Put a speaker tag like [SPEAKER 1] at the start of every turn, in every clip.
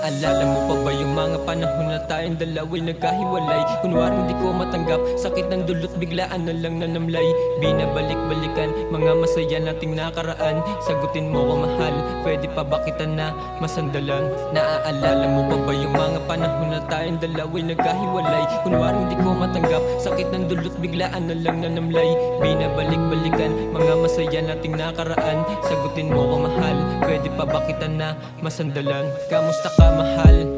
[SPEAKER 1] Naaalala mo pa ba yung mga panahon na tayong dalawa'y nagkahiwalay? Kunwaring di ko matanggap, sakit ng dulot, biglaan na lang nanamlay. Binabalik-balikan, mga masaya nating nakaraan. Sagutin mo ko mahal, pwede pa ba kita na masandalan? Naaalala mo pa ba yung mga panahon na tayong dalawa'y nagkahiwalay? Kunwaring di ko matanggap, sakit ng dulot, biglaan na lang nanamlay. Binabalik-balikan, mga masaya nating nakaraan. Sagutin mo ko mahal, pwede pa ba kita na masandalan? Kamusta ka mahal?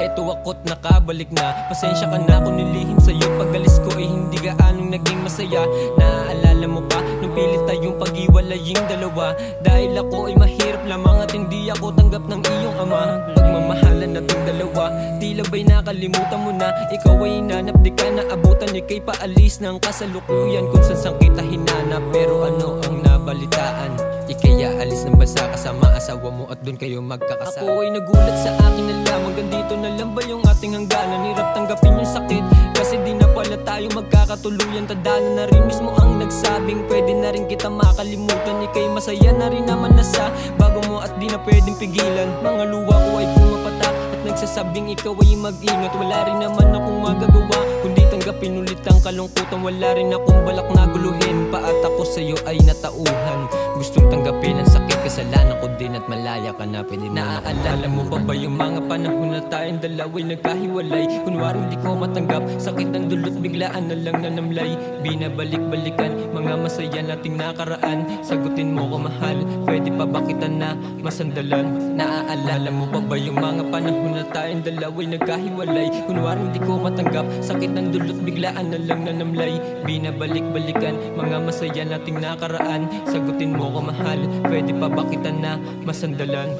[SPEAKER 1] Eto ako't nakabalik na. Pasensya ka na kung nilihim sa'yo. Pag-alis ko ay hindi gaanong naging masaya. Naaalala mo pa nung pilit tayong pag-iwalaying dalawa? Dahil ako ay mahirap lamang at hindi ako tanggap ng iyong ama. Pagmamahalan nating dalawa, tila ba'y nakalimutan mo na? Ikaw ay hinanap, di ka naabutan. Ika'y paalis ng kasalukuyan kung saan kita hinanap. Pero ano ang nabalitaan? Ika'y aalis ng bansa kasama asawa mo at doon kayo magkakasal. Ako ay nagulat sa akin na lamang ganito na lang ba yung ating hangganan? Hirap tanggapin yung sakit kasi di na pala tayo magkakatuluyan. Tadhana na rin mismo ang nagsabing pwede na rin kita makalimutan. Ika'y masaya na rin naman na sa bago mo at di na pwedeng pigilan. Mga luha ko ay pumapatak at nagsasabing ikaw ay mag-ingat. Wala rin naman akong magagawa kundi tanggapin ulit ang kalungkutan. Wala rin akong balak na guluhin pa at ako sa'yo ay natauhan. Gustong tanggapin ang sakit, kasalanan ko din at malaya ka na, pwede mo. Naaalala mo pa ba yung mga panahon na tayong dalawa'y nagkahiwalay? Kunwaring di ko matanggap, sakit ng dulot, biglaan na lang nanamlay. Binabalik-balikan, mga masaya nating nakaraan. Sagutin mo ko mahal, pwede pa ba kita na masandalan? Naaalala mo pa ba yung mga panahon na tayong dalawa'y nagkahiwalay? Kunwaring di ko matanggap, sakit ng dulot, biglaan na lang nanamlay. Binabalik-balikan, mga masaya nating nakaraan. Sagutin mo ko mahal, pwede pa ba kita na masandalan?